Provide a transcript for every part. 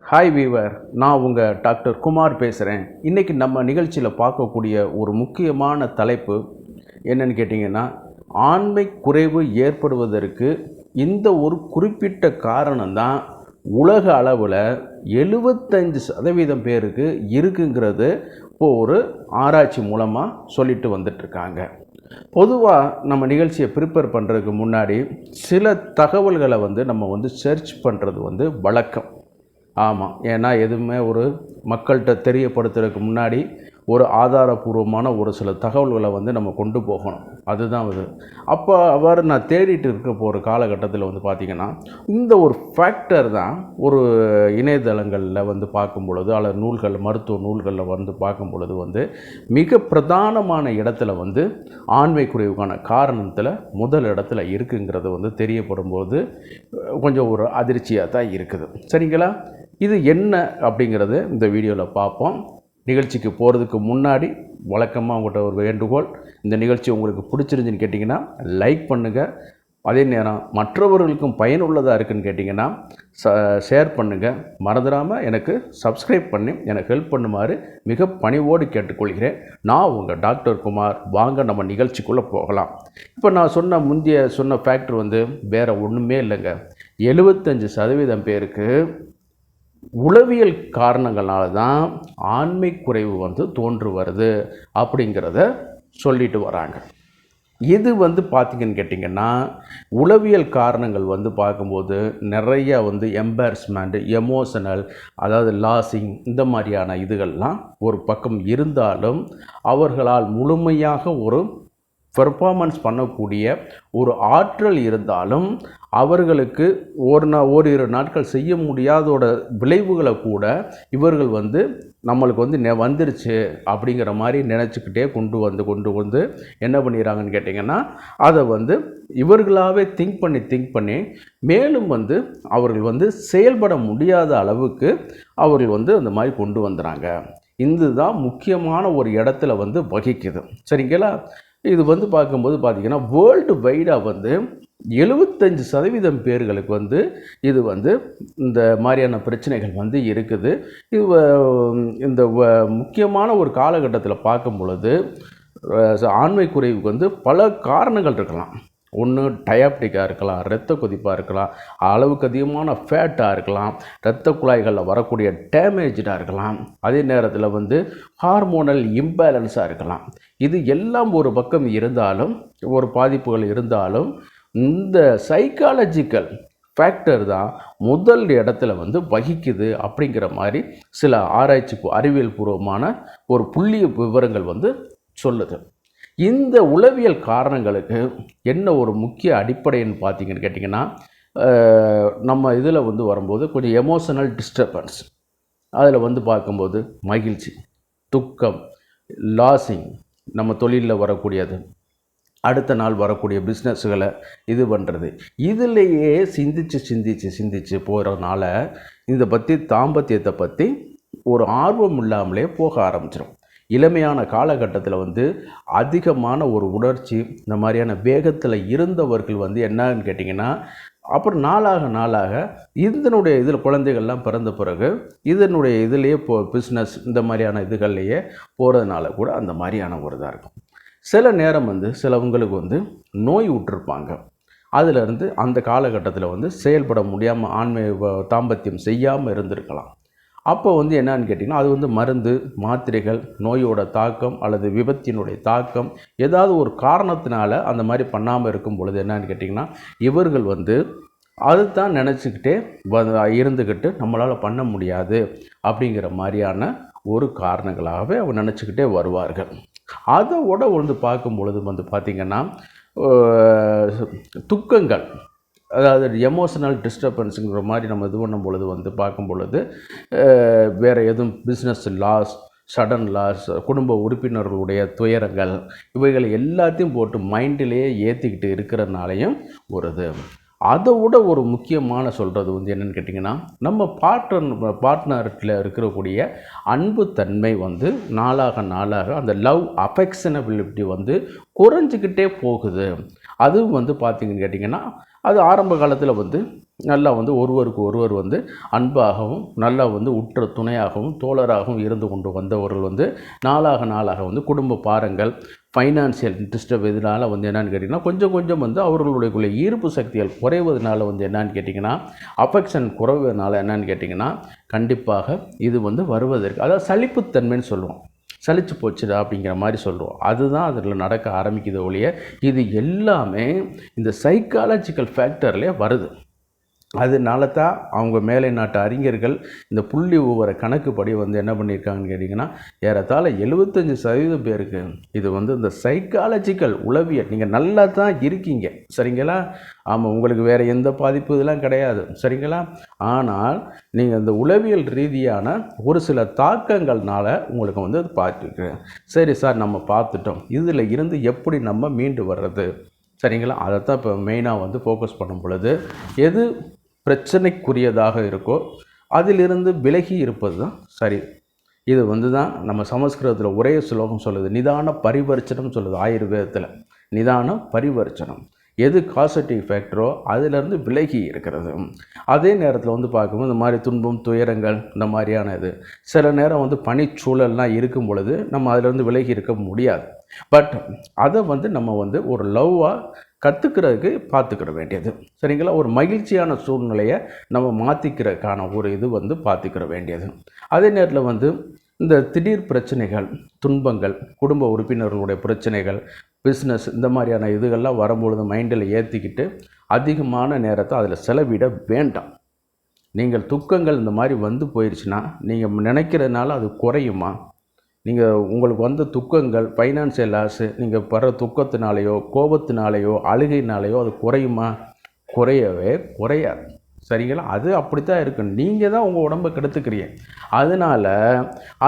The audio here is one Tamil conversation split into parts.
ஹாய் வீவர், நான் உங்கள் டாக்டர் குமார் பேசுகிறேன். இன்றைக்கி நம்ம நிகழ்ச்சியில் பார்க்கக்கூடிய ஒரு முக்கியமான தலைப்பு என்னன்னு கேட்டிங்கன்னா, ஆண்மை குறைவு ஏற்படுவதற்கு இந்த ஒரு குறிப்பிட்ட காரணம்தான் உலக அளவில் 75% பேருக்கு இருக்குங்கிறது இப்போது ஒரு ஆராய்ச்சி மூலமாக சொல்லிட்டு வந்துட்டுருக்காங்க. பொதுவாக நம்ம நிகழ்ச்சியை ப்ரிப்பேர் பண்ணுறதுக்கு முன்னாடி சில தகவல்களை நம்ம சர்ச் பண்ணுறது வழக்கம். ஆமாம், ஏன்னா எதுவுமே ஒரு மக்கள்கிட்ட தெரியப்படுத்துறதுக்கு முன்னாடி ஒரு ஆதாரபூர்வமான ஒரு சில தகவல்களை நம்ம கொண்டு போகணும். அதுதான் அது. அப்போ நான் தேடிட்டு இருக்க போகிற காலகட்டத்தில் பார்த்திங்கன்னா, இந்த ஒரு ஃபேக்டர் தான் ஒரு இணையதளங்களில் பார்க்கும் பொழுது அல்லது நூல்கள், மருத்துவ நூல்களில் பார்க்கும் பொழுது மிக பிரதானமான இடத்துல ஆண்மை குறைவுக்கான காரணத்தில் முதல் இடத்துல இருக்குங்கிறது தெரியப்படும் போது கொஞ்சம் ஒரு அதிர்ச்சியாக தான் இருக்குது. சரிங்களா? இது என்ன அப்படிங்கிறது இந்த வீடியோவில் பார்ப்போம். நிகழ்ச்சிக்கு போகிறதுக்கு முன்னாடி வழக்கமாக உங்கள்கிட்ட ஒரு வேண்டுகோள், இந்த நிகழ்ச்சி உங்களுக்கு பிடிச்சிருந்துன்னு கேட்டிங்கன்னா லைக் பண்ணுங்கள். அதே நேரம் மற்றவர்களுக்கும் பயனுள்ளதாக இருக்குதுன்னு கேட்டிங்கன்னா ஷேர் பண்ணுங்கள். மறந்துடாமல் எனக்கு சப்ஸ்கிரைப் பண்ணி எனக்கு ஹெல்ப் பண்ணுமாறு மிக பணிவோடு கேட்டுக்கொள்கிறேன். நான் உங்கள் டாக்டர் குமார். வாங்க நம்ம நிகழ்ச்சிக்குள்ளே போகலாம். இப்போ நான் சொன்ன ஃபேக்டர் வேறு ஒன்றுமே இல்லைங்க. 75% பேருக்கு உளவியல் காரணங்களால தான் ஆண்மை குறைவு தோன்று வருது அப்படிங்கிறத சொல்லிட்டு வராங்க. இது பார்த்திங்கன்னு கேட்டிங்கன்னா, உளவியல் காரணங்கள் பார்க்கும்போது நிறையா எம்பாரஸ்மெண்ட், எமோஷனல், அதாவது லாஸிங், இந்த மாதிரியான இதுகள்லாம் ஒரு பக்கம் இருந்தாலும் அவர்களால் முழுமையாக ஒரு பெர்ஃபார்மன்ஸ் பண்ணக்கூடிய ஒரு ஆற்றல் இருந்தாலும் அவர்களுக்கு ஓரிரு நாட்கள் செய்ய முடியாதோட விளைவுகளை கூட இவர்கள் நம்மளுக்கு வந்துருச்சு அப்படிங்கிற மாதிரி நினச்சிக்கிட்டே கொண்டு வந்து என்ன பண்ணிடுறாங்கன்னு கேட்டிங்கன்னா, அதை இவர்களாகவே திங்க் பண்ணி மேலும் அவர்கள் செயல்பட முடியாத அளவுக்கு அவர்கள் அந்த மாதிரி கொண்டு வந்துடுறாங்க. இதுதான் முக்கியமான ஒரு இடத்துல வகிக்குது. சரிங்களா? இது பார்க்கும்போது பார்த்திங்கன்னா, வேர்ல்டு வைடாக 75% பேர்களுக்கு இது இந்த மாதிரியான பிரச்சனைகள் இருக்குது. இது இந்த முக்கியமான ஒரு காலகட்டத்தில் பார்க்கும் பொழுது ஆண்மை குறைவுக்கு பல காரணங்கள் இருக்கலாம். ஒன்று டயாபெட்டிக்காக இருக்கலாம், இரத்த கொதிப்பாக இருக்கலாம், அளவுக்கு அதிகமான ஃபேட்டாக இருக்கலாம், இரத்த குழாய்களில் வரக்கூடிய டேமேஜாக இருக்கலாம், அதே நேரத்தில் ஹார்மோனல் இம்பேலன்ஸாக இருக்கலாம். இது எல்லாம் ஒரு பக்கம் இருந்தாலும், ஒரு பாதிப்புகள் இருந்தாலும், இந்த சைக்காலஜிக்கல் ஃபேக்டர் தான் முதல் இடத்துல வகிக்குது அப்படிங்கிற மாதிரி சில ஆராய்ச்சி அறிவியல் பூர்வமான ஒரு புள்ளி விவரங்கள் சொல்லுது. இந்த உளவியல் காரணங்களுக்கு என்ன ஒரு முக்கிய அடிப்படைன்னு பார்த்தீங்கன்னு கேட்டிங்கன்னா, நம்ம இதில் வரும்போது கொஞ்சம் எமோஷனல் டிஸ்டர்பன்ஸ், அதில் பார்க்கும்போது மகிழ்ச்சி, துக்கம், லாஸிங், நம்ம தொழிலில் வரக்கூடியது, அடுத்த நாள் வரக்கூடிய பிஸ்னஸ்களை இது பண்ணுறது, இதிலேயே சிந்திச்சு போகிறதுனால தாம்பத்தியத்தை பற்றி ஒரு ஆர்வம் இல்லாமலே போக ஆரம்பிச்சிடும். இளமையான காலகட்டத்தில் அதிகமான ஒரு உணர்ச்சி, இந்த மாதிரியான வேகத்தில் இருந்தவர்கள் என்னன்னு கேட்டிங்கன்னா, அப்புறம் நாளாக இதனுடைய இதில் குழந்தைகள்லாம் பிறந்த பிறகு இதனுடைய இதிலேயே பிஸ்னஸ் இந்த மாதிரியான இதுகள்லையே போகிறதுனால கூட அந்த மாதிரியான ஒரு இதாக இருக்கும். சில நேரம் சிலவங்களுக்கு நோய் விட்டுருப்பாங்க. அதிலிருந்து அந்த காலகட்டத்தில் செயல்பட முடியாமல் ஆண்மை தாம்பத்தியம் செய்யாமல் இருந்திருக்கலாம். அப்போ என்னன்னு கேட்டிங்கன்னா, அது மருந்து, மாத்திரைகள், நோயோட தாக்கம் அல்லது விபத்தினுடைய தாக்கம், ஏதாவது ஒரு காரணத்தினால அந்த மாதிரி பண்ணாமல் இருக்கும் பொழுது என்னன்னு கேட்டிங்கன்னா, இவர்கள் அதுதான் நினச்சிக்கிட்டே இருந்துக்கிட்டு நம்மளால் பண்ண முடியாது அப்படிங்கிற மாதிரியான ஒரு காரணங்களாகவே அவங்க நினச்சிக்கிட்டே வருவார்கள். அதோட பார்க்கும் பொழுது பார்த்திங்கன்னா, துக்கங்கள், அதாவது எமோஷனல் டிஸ்டர்பன்ஸுங்கிற மாதிரி நம்ம இது பண்ணும் பொழுது பார்க்கும் பொழுது வேறு எதுவும் பிஸ்னஸ் லாஸ், சடன் லாஸ், குடும்ப உறுப்பினர்களுடைய துயரங்கள், இவைகளை எல்லாத்தையும் போட்டு மைண்டிலேயே ஏற்றிக்கிட்டு இருக்கிறதுனாலையும் வருது. அதோட ஒரு முக்கியமான சொல்கிறது என்னென்னு கேட்டிங்கன்னா, நம்ம பார்ட்னர்கிட்ட இருக்கக்கூடிய அன்பு தன்மை நாளாக அந்த லவ் அஃபெக்ஷனபிலிட்டி குறைஞ்சிக்கிட்டே போகுது. அதுவும் பார்த்திங்கன்னு கேட்டிங்கன்னா, அது ஆரம்ப காலத்தில் வந்து நல்லா வந்து ஒருவருக்கு ஒருவர் வந்து அன்பாகவும் நல்லா வந்து உற்ற துணையாகவும் தோழராகவும் இருந்து கொண்டு வந்தவர்கள் வந்து நாளாக வந்து குடும்ப பாரங்கள், ஃபைனான்சியல் டிஸ்டர்ப் இதனால் வந்து என்னென்னு கேட்டிங்கன்னா கொஞ்சம் கொஞ்சம் வந்து அவர்களுடைய ஈர்ப்பு சக்திகள் குறைவதனால வந்து என்னென்னு கேட்டிங்கன்னா அஃபெக்ஷன் குறைவதனால என்னென்னு கேட்டிங்கன்னா கண்டிப்பாக இது வந்து வருவதற்கு, அதாவது சலிப்புத்தன்மைன்னு சொல்லுவோம். சலிச்சு போச்சுடா அப்படிங்கிற மாதிரி சொல்லுவோம். அதுதான் அதில் நடக்க ஆரம்பிக்குது ஒழிய இது எல்லாமே இந்த சைக்காலஜிக்கல் ஃபேக்டர்லேயே வருது. அதனால தான் அவங்க மேலை நாட்டு அறிஞர்கள் இந்த புள்ளி விவர கணக்குப்படி வந்து என்ன பண்ணியிருக்காங்கன்னு கேட்டிங்கன்னா ஏறத்தாழ 75% பேருக்கு இது வந்து இந்த சைக்காலஜிக்கல் உளவியல், நீங்கள் நல்லா தான் இருக்கீங்க சரிங்களா, ஆமாம் உங்களுக்கு வேறு எந்த பாதிப்பு இதெல்லாம் கிடையாது சரிங்களா, ஆனால் நீங்கள் இந்த உளவியல் ரீதியான ஒரு சில தாக்கங்கள்னால உங்களுக்கு வந்து அது பார்த்துருக்கு. சரி சார் நம்ம பார்த்துட்டோம், இதில் இருந்து எப்படி நம்ம மீண்டு வர்றது சரிங்களா, அதைத்தான் இப்போ மெயினாக வந்து ஃபோக்கஸ் பண்ணும் பொழுது எது பிரச்சனைக்குரியதாக இருக்கோ அதிலிருந்து விலகி இருப்பது தான் சரி. இது வந்து தான் நம்ம சமஸ்கிருதத்தில் ஒரே ஸ்லோகம் சொல்லுது, நிதான பரிவர்ச்சனம் சொல்லுது. ஆயுர்வேதத்தில் நிதான பரிவர்ச்சனம், எது காசட்டிவ் ஃபேக்டரோ அதிலிருந்து விலகி இருக்கிறது. அதே நேரத்தில் வந்து பார்க்கும்போது இந்த மாதிரி துன்பம் துயரங்கள் இந்த மாதிரியான இது சில நேரம் வந்து பனிச்சூழல்லாம் இருக்கும் பொழுது நம்ம அதிலிருந்து விலகி இருக்க முடியாது. பட் அதை வந்து நம்ம வந்து ஒரு லவ்வாக கற்றுக்கிறதுக்கு பார்த்துக்கிற வேண்டியது சரிங்களா, ஒரு மகிழ்ச்சியான சூழ்நிலையை நம்ம மாற்றிக்கிறதுக்கான ஒரு இது வந்து பார்த்துக்கிற வேண்டியது. அதே நேரத்தில் வந்து இந்த திடீர் பிரச்சனைகள், துன்பங்கள், குடும்ப உறுப்பினர்களுடைய பிரச்சனைகள், பிஸ்னஸ் இந்த மாதிரியான இதுகள்லாம் வரும்பொழுது மைண்டில் ஏற்றிக்கிட்டு அதிகமான நேரத்தை அதில் செலவிட வேண்டாம். நீங்கள் துக்கங்கள் இந்த மாதிரி வந்து போயிடுச்சுன்னா நீங்கள் நினைக்கிறதுனால அது குறையுமா? நீங்கள் உங்களுக்கு வந்த துக்கங்கள், ஃபைனான்சியல் லாஸு, நீங்கள் படுற துக்கத்தினாலேயோ கோபத்தினாலேயோ அழுகையினாலேயோ அது குறையுமா? குறையவே குறையாது சரிங்களா. அது அப்படித்தான் இருக்கும், நீங்கள் தான் உங்கள் உடம்பை கெடுத்துக்கிறீங்க. அதனால்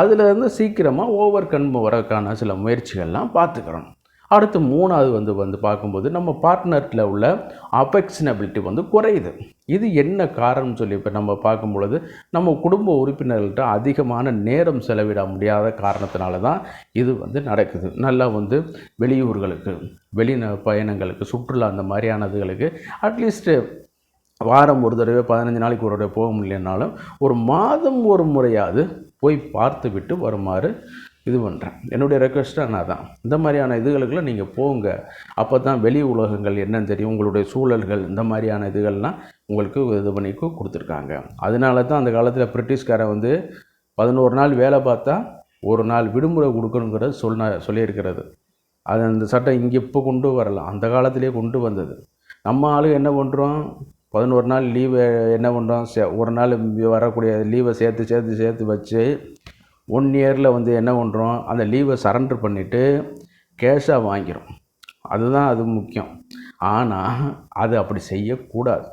அதிலேருந்து சீக்கிரமாக ஓவர் கம் வரக்கான சில முயற்சிகள்லாம் பார்த்துக்கிறோம். அடுத்து மூணாவது வந்து பார்க்கும்போது நம்ம பார்ட்னரில் உள்ள அஃபெக்ஷனபிலிட்டி வந்து குறையுது. இது என்ன காரணம்னு சொல்லி இப்போ நம்ம பார்க்கும் பொழுது நம்ம குடும்ப உறுப்பினர்கள்ட்ட அதிகமான நேரம் செலவிட முடியாத காரணத்தினால தான் இது வந்து நடக்குது. நல்லா வந்து வெளியூர்களுக்கு, பயணங்களுக்கு, சுற்றுலா அந்த மாதிரியானதுகளுக்கு அட்லீஸ்ட்டு வாரம் ஒரு தடவை 15 நாளைக்கு ஒரு தடவை போக முடியலனாலும் ஒரு மாதம் ஒரு முறையாவது போய் பார்த்து விட்டு வருமாறு இது பண்ணுறேன். என்னுடைய ரெக்வெஸ்ட்டாக நான் தான் இந்த மாதிரியான இதுகளுக்குலாம் நீங்கள் போங்க. அப்போ தான் வெளி உலகங்கள் என்னன்னு தெரியும், உங்களுடைய சூழல்கள் இந்த மாதிரியான இதுகள்லாம் உங்களுக்கு இது பண்ணி கொடுத்துருக்காங்க. அதனால தான் அந்த காலத்தில் பிரிட்டிஷ்காரன் வந்து 11 நாள் வேலை பார்த்தா ஒரு நாள் விடுமுறை கொடுக்கணுங்கிறது சொல்லியிருக்கிறது. அது அந்த சட்டம் இங்கே இப்போ கொண்டு வரலாம், அந்த காலத்திலே கொண்டு வந்தது. நம்ம ஆளு என்ன பண்ணுறோம், 11 நாள் லீவை என்ன பண்ணுறோம், ஒரு நாள் வரக்கூடிய லீவை சேர்த்து வச்சு 1 இயரில் வந்து என்ன பண்ணுறோம், அந்த லீவை சரண்டர் பண்ணிவிட்டு கேஷாக வாங்கிறோம். அதுதான் அது முக்கியம். ஆனால் அது அப்படி செய்யக்கூடாது.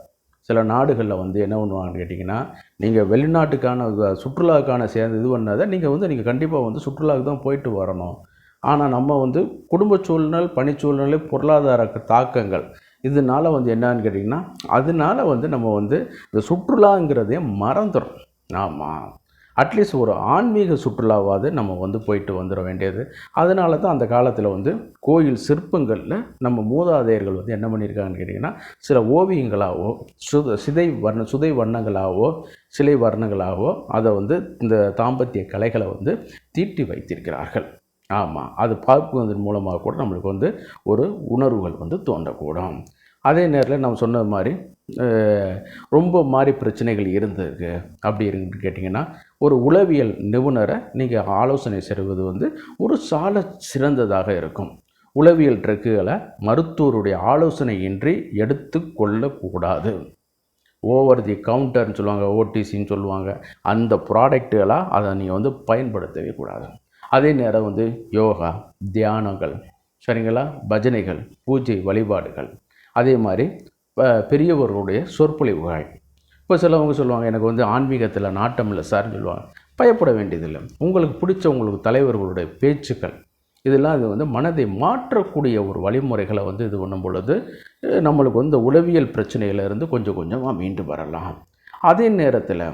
சில நாடுகளில் வந்து என்ன பண்ணுவாங்கன்னு கேட்டிங்கன்னா, நீங்கள் வெளிநாட்டுக்கான சுற்றுலாவுக்கான சேர்ந்து இது பண்ணாத நீங்கள் கண்டிப்பாக வந்து சுற்றுலாவுக்கு தான் போயிட்டு வரணும். ஆனால் நம்ம வந்து குடும்ப சூழ்நிலை, பணிச்சூழ்நிலை, பொருளாதார தாக்கங்கள் இதனால் வந்து என்னன்னு கேட்டிங்கன்னா அதனால் வந்து நம்ம வந்து இந்த சுற்றுலாங்கிறதே மறந்துடும். ஆமாம், அட்லீஸ்ட் ஒரு ஆன்மீக சுற்றுலாவாவது நம்ம வந்து போயிட்டு வந்துட வேண்டியது. அதனால தான் அந்த காலத்தில் வந்து கோயில் சிற்பங்களில் நம்ம மூதாதையர்கள் வந்து என்ன பண்ணியிருக்காங்கன்னு கேட்டிங்கன்னா சில ஓவியங்களாகவோ சுதை வண்ணங்களாகவோ சிலை வர்ணங்களாகவோ அதை வந்து இந்த தாம்பத்திய கலைகளை வந்து தீட்டி வைத்திருக்கிறார்கள். ஆமாம், அது பார்ப்பதன் மூலமாக கூட நம்மளுக்கு வந்து ஒரு உணர்வுகள் வந்து தோன்றக்கூடும். அதே நேரத்தில் நம்ம சொன்னது மாதிரி ரொம்ப மாதிரி பிரச்சனைகள் இருந்திருக்கு அப்படி இருக்குன்னு கேட்டிங்கன்னா ஒரு உளவியல் நிபுணரை நீங்கள் ஆலோசனை செய்வது வந்து ஒரு சால சிறந்ததாக இருக்கும். உளவியல் ட்ரக்குகளை மருத்துவருடைய ஆலோசனையின்றி எடுத்து கொள்ளக்கூடாது. ஓவர் தி கவுண்டர்னு சொல்லுவாங்க, ஓடிசின்னு சொல்லுவாங்க, அந்த ப்ராடக்டுகளாக அதை நீங்கள் வந்து பயன்படுத்தவே கூடாது. அதே நேரம் வந்து யோகா, தியானங்கள் சரிங்களா, பஜனைகள், பூஜை வழிபாடுகள், அதே மாதிரி பெரியவர்களுடைய சொற்பொழிவுகள். இப்போ சிலவங்க சொல்லுவாங்க எனக்கு வந்து ஆன்மீகத்தில் நாட்டம் இல்லை சார்னு சொல்லுவாங்க. பயப்பட வேண்டியதில்லை. உங்களுக்கு பிடிச்ச உங்களுக்கு தலைவர்களுடைய பேச்சுக்கள் இதெல்லாம் இது வந்து மனதை மாற்றக்கூடிய ஒரு வழிமுறைகளை வந்து இது பண்ணும் பொழுது நம்மளுக்கு வந்து உளவியல் பிரச்சனையிலிருந்து கொஞ்சம் கொஞ்சமாக மீண்டு வரலாம். அதே நேரத்தில்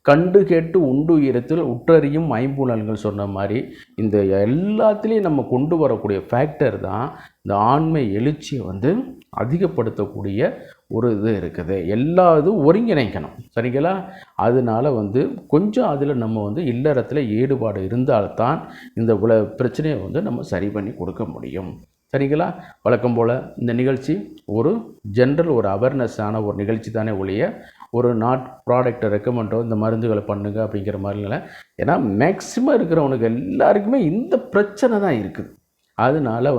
கண்டு கேட்டு உண்டு உயரத்தில் உற்றறியும் ஐம்புலன்கள் சொன்ன மாதிரி இந்த எல்லாத்துலேயும் நம்ம கொண்டு வரக்கூடிய ஃபேக்டர் தான் இந்த ஆண்மை எழுச்சியை வந்து அதிகப்படுத்தக்கூடிய ஒரு இது இருக்குது. எல்லா இதுவும் ஒருங்கிணைக்கணும். சரிங்களா? அதனால கொஞ்சம் அதில் நம்ம இல்லறத்தில் ஈடுபாடு இருந்தால்தான் இந்த பிரச்சனையை நம்ம சரி பண்ணி கொடுக்க முடியும். சரிங்களா? வழக்கம் போல் இந்த நிகழ்ச்சி ஒரு ஜென்ரல் ஒரு அவேர்னஸான ஒரு நிகழ்ச்சி தானே ஒழிய ஒரு ப்ராடக்டை ரெக்கமெண்டோ இந்த மருந்துகளை பண்ணுங்க அப்படிங்கிற மாதிரி இல்லை. ஏன்னா மேக்ஸிமம் இருக்கிறவனுக்கு எல்லாருக்குமே இந்த பிரச்சனை தான் இருக்குது. அதனால்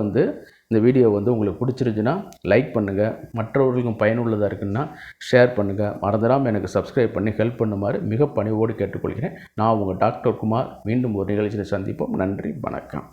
இந்த வீடியோ உங்களுக்கு பிடிச்சிருந்துச்சுன்னா லைக் பண்ணுங்கள், மற்றவர்களுக்கும் பயனுள்ளதாக இருக்குன்னா ஷேர் பண்ணுங்கள், மறந்துடாமல் எனக்கு சப்ஸ்கிரைப் பண்ணி ஹெல்ப் பண்ணுமாறு மிக பணிவோடு கேட்டுக்கொள்கிறேன். நான் உங்கள் டாக்டர் குமார். மீண்டும் ஒரு நிகழ்ச்சியில் சந்திப்போம். நன்றி, வணக்கம்.